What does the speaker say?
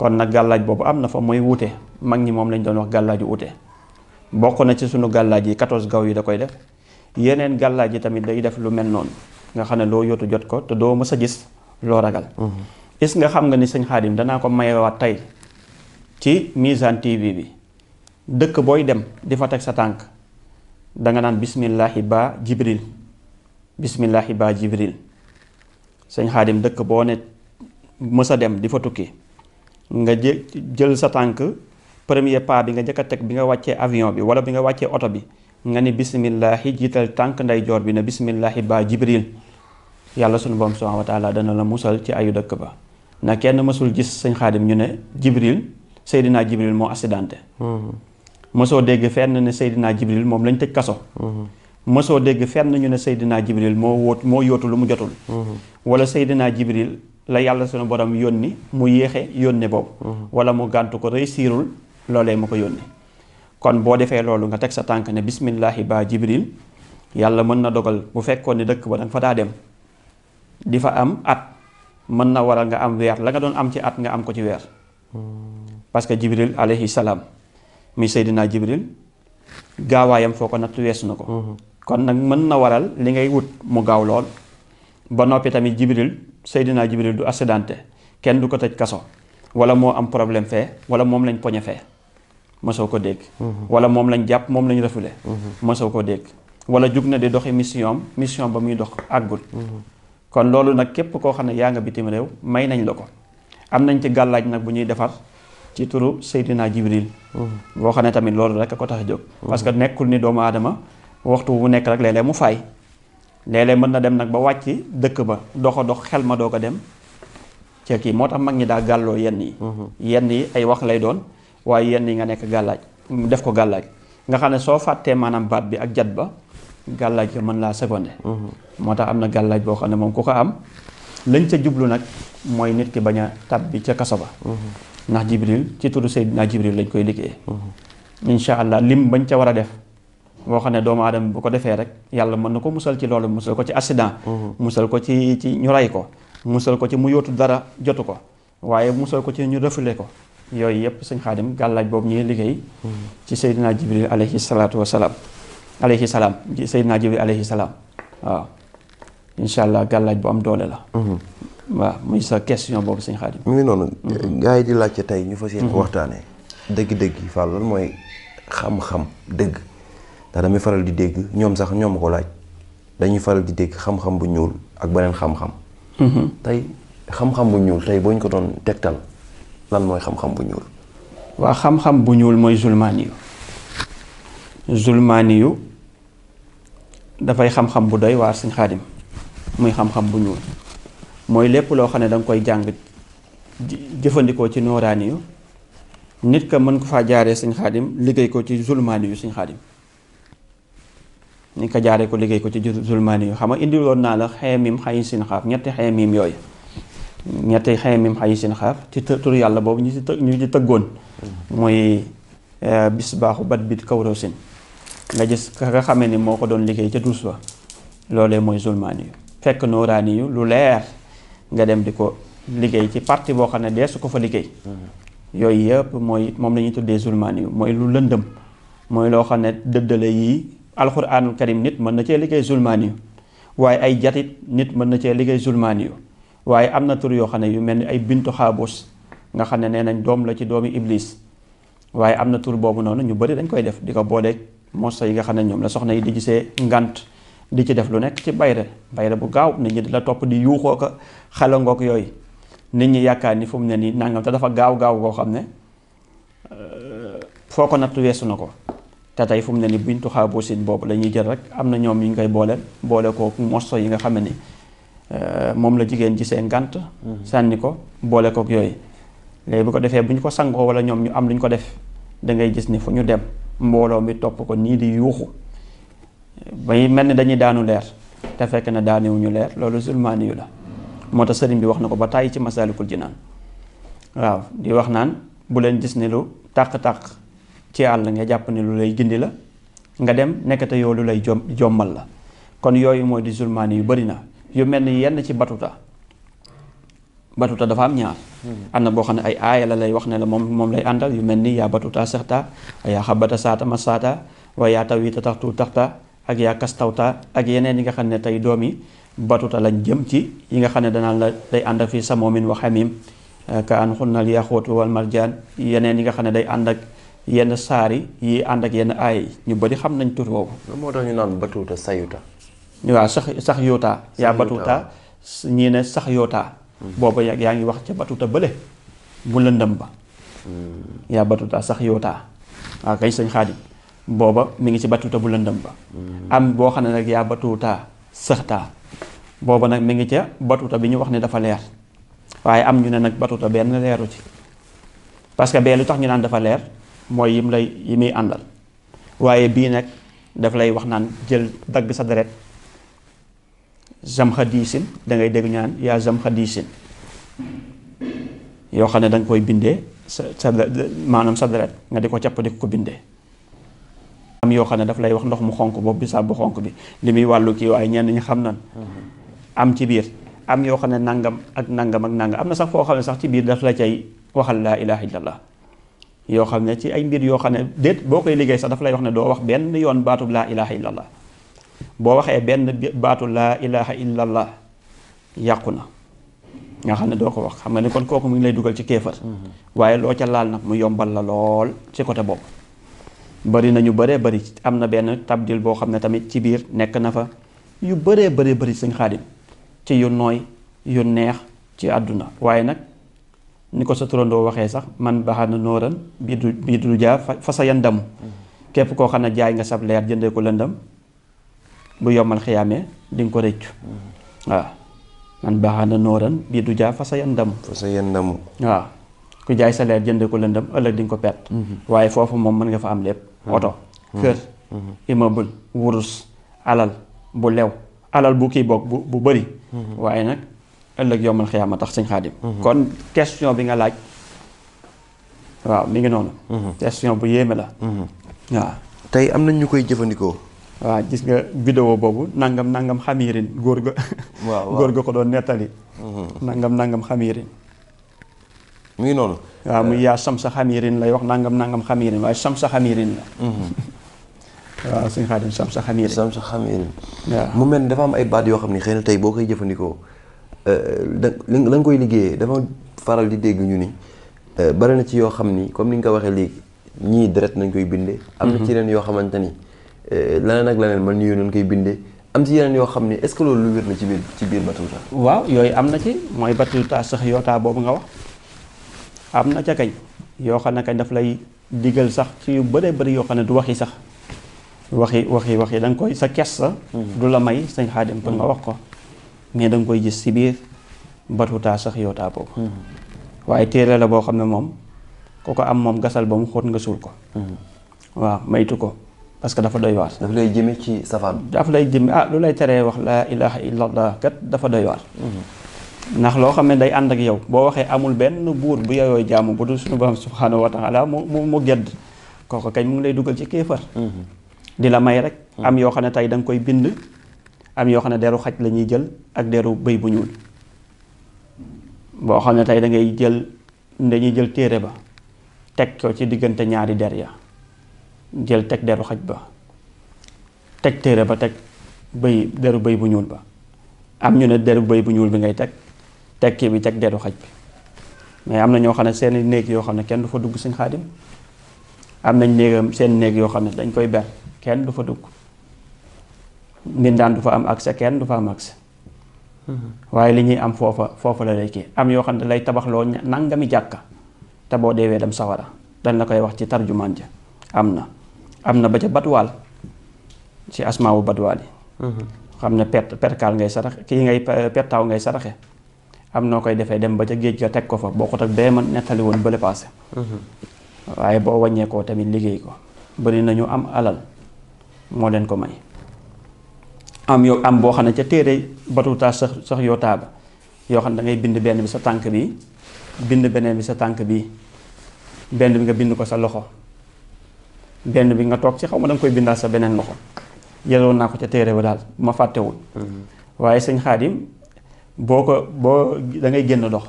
kon nag gàllaaj boobu am na fa mooy wuute mag ñi moom lañ doon wax gàllaaju wuute bokk na ci sunu gàllaaj yi 14 gaw yi da koy def yeneen gàllaaj yi tamit day def lu mel noonu nga xam ne loo yóotu jot ko te doo mës a gis loo ragal is nga xam nga ni sëñ Xaadim danaa ko mayewaat tey ci Mizane TV bi dëkk booy dem di fa teg sa tànk danga naan bismillahi ba jibril bismillahi ba jibril sëñ Xaadim dëkk boo ne mës a dem di fa tukki nga jël sa tànk premier pas bi nga njëkk a teg bi nga wàccee avion bi wala bi nga wàccee oto bi nga ni bismillahi jiital tànk ndeyjoor bi ne bismillahi ba jibril yàlla sunu borom subhanahu wa taala dana la musal ci ayu dëkk ba na kenn mësul gis sëñ Xaadim ñu ne jibril Seydina Jibril moo accidenté mësoo dégg fenn ne Seydina Jibril moom lañ tëj kaso mësoo dégg fenn ñu ne Seydina Jibril moo yóotu lu mu jotul wala Seydina Jibril la yàlla sunu borom yónni mu yéexe yónne boobu wala mu gàntu ko réussirul loolee mu ko yónni kon boo defee loolu nga teg sa tànk ne bismillahi ba jibril yàlla mën na dogal bu fekkoon ne dëkk ba danga fa daa dem di fa am at mën na waral nga am weer la nga doon am ci at nga am ko ci weer parce que jibril alayhi salaam mi seydinaa jibril gaawaayam foo ko natt weesu na ko kon nag mën na waral li ngay wut mu gaaw lool ba noppi tamit jibril seydinaa jibril du accidenté kenn du ko tëj kaso wala moo am problème fee wala moom lañ poñe fee mosoo ko dégg wala moom lañ jàpp moom lañ refule mosoo ko dégg wala jug na di doxi mission ba muy dox àggul kon loolu nag képp koo xam ne yaa nga bitim réew may nañ la ko am nañ ci gàllaaj nag bu ñuy defar ci turu Seydina Jibril boo xam ne tamit loolu rek a ko tax a jóg parce que nekkul ni doomu aadama waxtu bu nekk rek léeg-léeg mu faay léeg-léeg mën na dem nag ba wàcc dëkk ba dox a dox xel ma doo ko dem ci kii moo tax mag ñi daa gàlloo yenn yi ay wax lay doon waaye yenn yi nga nekk gàllaaj def ko gàllaaj nga xam ne soo fàttee maanaam baat bi ak jat ba gàllaaj ko mën laa secondé moo tax am na gàllaaj boo xam ne moom ku ko am lañ ca jublu nag mooy nit ki bañ a tab bi ca kaso ba ndax jibril ci turu Seydina Jibril lañ koy liggéeyee insha allah lim bañ ca war a def boo xam ne doomu aadama bu ko defee rek yàlla mën na ko musal ci loolu musal ko ci accident musal ko ci ñu ray ko musal ko ci mu yóotu dara jotu ko waaye musal ko ci ñu refule ko yooyu yëpp sëñ Xaadim gàllaaj boobu ñuy liggéey ci Seydina Jibril alayhi salaatu wasalaam alayhi salaam Seydina Jibril alayhi salaam waaw insha allah gàllaaj bu am doole la waaw muy sa question boobu sëñ Xaadim mu ngi noonu gars yi di laajte tey ñu fas yéene waxtaanee dëgg-dëgg yi Fall lan mooy xam-xam dëgg ndax damay faral di dégg ñoom sax ñoom ko laaj dañuy faral di dégg xam-xam bu ñuul ak beneen xam-xam tey xam-xam bu ñuul tey boo ñu ko doon tegtal lan mooy xam-xam bu ñuul waa xam-xam bu ñuul mooy zulmaani yu dafay xam-xam bu doy waar sëñ Xaadim muy xam-xam bu ñuul mooy lépp loo xam ne danga koy jàng jëfandikoo ci nooraani yu nit ka mën ko faa jaaree sëñ Xaadim liggéey ko ci zulmaani yu sëñ Xaadim nit ka jaaree ko liggéey ko ci zulmaani yu xam nga indiloon naa la xeemim xayi sin xaaf ñetti xeemim yooyu ñetti xeemim xayi sin xaaf ci tur yàlla boobu ñu ci tëggoon mooy bis baaxu bat bit kawraw sin nga gis ka nga xamee ni moo ko doon liggéey ca duus ba loolee mooy zulmaani yu fekk nooraani yu lu leer nga dem di ko liggéey ci partie boo xam ne dee su ko fa liggéey yooyu yëpp mooy moom la ñuy tuddee zulmaani yu mooy lu lëndëm mooy loo xam ne dëddale yii alxuraanul karim nit mën na cee liggéey zulmaani yu waaye ay jatit nit mën na cee liggéey zulmaani yu waaye am na tur yoo xam ne yu mel ni ay bintu xaabus nga xam ne nee nañ doom la ci doomi iblis waaye am na tur boobu noonu ñu bari dañ koy def di ko booleeg moso yi nga xam ne ñoom la soxna yi di gisee ngant di ci def lu nekk ci bayre bu gaaw nit ñi di la topp di yuuxoo ko xalangook yooyu nit ñi yaakaar ni fu mu ne nii nangam te dafa gaaw koo xam ne foo ko natt weesu na ko te tey fu mu ne ni bintu xaabusin boobu la ñuy jël rek am na ñoom yu ñu koy boole ko moso yi nga xam ne ni moom la jigéen gisee ngant sànni ko boole kook yooyu léegi bu ko defee bu ñu ko sangoo wala ñoom ñu am lu ñu ko def da ngay gis ni fu ñu dem mbooloo mi topp ko nii di yuuxu bay mel ni dañuy daanu leer te fekk na daanewuñu leer loolu zulmaani yu la moo tax sëriñ bi wax na ko ba tàyyi ci Masaalikul Jinaan waaw di wax naan bu leen gis ni lu tàq-tàq ci àll nga jàpp ni lu lay gindi la nga dem nekkate yoo lu lay jommal la kon yooyu mooy di zulmaani yu bari na yu mel ni yenn ci batuta batuta dafa am ñaar. am na boo xam ne ay aaya la lay wax ne la moom lay àndal yu mel ni yaa batuta sexta yaa xabata saata ma saata wa yaa tawita taxtu taxta ak yaa kastawta ak yeneen yi nga xam ne tey doom yi batuta lañ jëm ci yi nga xam ne danaan la day ànd ak fii samoomin wa xamim ka an xunnal yaxootu wal marjaan yeneen yi nga xam ne day ànd ak yenn saari yi ànd ak yenn aaya yi ñu bëri xam nañ tur woowu. moo tax ñu naan batuta sayuta. waaw sax yootaa yaa batuta ñii ne sax yootaa booba yaa ngi wax ca batuta bële bu lëndëm ba yaa batuta sax yootaa waaw kay sëñ Xaadim booba mi ngi ci batuta bu lëndëm ba am boo xam ne nag yaa batuta sëxtaa booba nag mi ngi ca batuta bi ñu wax ne dafa leer waaye am ñu ne nag batuta benn leeru ci parce que bee lu tax ñu naan dafa leer mooy yi muy àndal waaye bii nag daf lay wax naan jël dagg sa deret zamxa diisin da ngay dégg ñaan yaa zamxa diisin yoo xam ne da nga koy bindee sa maanaam sa deret nga di ko capp di ko bindee am yoo xam ne daf lay wax ndox mu xonk boobu bisaab bu xonk bi li muy wàllu kii waaye ñenn ñi xam nan am ci biir am yoo xam ne nangam ak nangam ak nangam am na sax foo xam ne sax ci biir daf la cay waxal laa ilaha illallah yoo xam ne ci ay mbir yoo xam ne déet boo koy liggéey sax daf lay wax ne doo wax benn yoon baatub laa ilaha illallah boo waxee benn baatu laa ilaha illallah yàqu na nga xam ne doo ko wax xam nga ni kon kooku mu ngi lay dugal ci kéefar waaye loo ca laal nag mu yombal la lool ci côté boobu bari nañu bëree bëri am na benn tabdil boo xam ne tamit ci biir nekk na fa yu bëree bëri sëñ Xaadim ci yu nooy yu neex ci àdduna waaye nag ni ko sa turandoo waxee sax man baxaana nóoran bii du jaa fa sa yandamu képp koo xam ne jaay nga sab leer jëndee ko lëndam bu yombal xiyaamee di nga ko rëccu waaw man baxaana nóoran bii du jaa fa sa yandamu waaw ku jaay sa leer jëndee ko lëndam ëllëg di nga ko perte waaye foofu moom mën nga fa am lépp oto kër immeuble wurus alal bu lew alal bu kii boog bu bëri waaye nag ëllëg yombal xiyaama tax sëñ Xaadim kon question bi nga laaj waaw mi ngi noonu question bu yéeme la waaw tey am nañ ñu koy jëfandikoo waaw gis nga vidéo boobu nangam xamiirin góor ga góor ga ko doon nettali nangam xamiirin mi ngi noonu waaw muy yaa sam sa xamiirin lay wax nangam xamiirin waaye sam sa xamiirin la waaw sëñ Xaadim sam sa xamiirin waaw mu mel ni dafa am ay baat yoo xam ne xëy na tey boo koy jëfandikoo la nga koy liggéeyee dafa faral di dégg ñu ni bari na ci yoo xam ni comme ni nga ko waxee léegi ñii deret nañ koy bindee am na ci yeneen yoo xamante ni leneen ak leneen man ñu nañ koy bindee am ci yeneen yoo xam ni est-ce que loolu lu wér na ci biir batuta waaw yooyu am na ci mooy batuta sax yootaa boobu nga wax am na ca kañ yoo xam ne kañ daf lay digal sax ci yu bëree bëri yoo xam ne du waxi sax waxi da nga koy sa kes sa du la may sëñ Xaadim pour nga wax ko mais da nga koy gis ci biir batuta sax yootaa boobu waaye téere la boo xam ne moom ku ko am moom gasal ba mu xóot nga suul ko waaw maytu ko parce que dafa doy waar daf lay jëme ci safaan daf lay jëme lu lay teree wax laa ilaha illallah kat dafa doy waar ndax loo xam ne day ànd ak yow boo waxee amul benn buur bu yooyooy jaamu bu dul suñu borom subhanahu wa taala mu gedd kooku kañ mu ngi lay dugal ci kéefar di la may rek am yoo xam ne tey da nga koy bind am yoo xam ne deru xaj la ñuy jël ak deru bëy bu ñuul boo xam ne tey dañuy jël téere ba teg ko ci diggante ñaari der ya jël teg deru xaj ba teg téere ba teg deru bëy bu ñuul ba am ñu ne deru bëy bu ñuul bi ngay teg kii bi teg deru xaj bi mais am na ñoo xam ne seen néeg yoo xam ne kenn du fa dugg sëñ Xaadim am nañ seen néeg yoo xam ne dañ koy ber kenn du fa dugg mbindaan du fa am accès kenn du fa am accès waaye li ñuy am foofa la lay kii am yoo xam ne lay tabaxloo nangami jàkka te boo deewee dem sawara dañ la koy wax ci tarjumaan ja am na ba ca batwaal ci asmaawu batwaal yi xam ne perkaal ngay sarax kii ngay pettaaw ngay saraxe am noo koy defee dem ba ca géej ga teg ko fa bokkut ak bee man nettali woon bële paase waaye boo wàññeekoo tamit liggéey ko bari nañu am alal moo leen ko may am boo xam ne ca téere batuta sax yootaa ba yoo xam ne da ngay bind benn bi sa tànk bi bind beneen bi sa tànk bi benn bi nga bind ko sa loxo benn bi nga toog ci xaw ma da nga koy bindaal sa beneen loxo yëloon naa ko ca téere ba daal bu ma fàttewul waaye sëñ Xaadim boo da ngay génn dox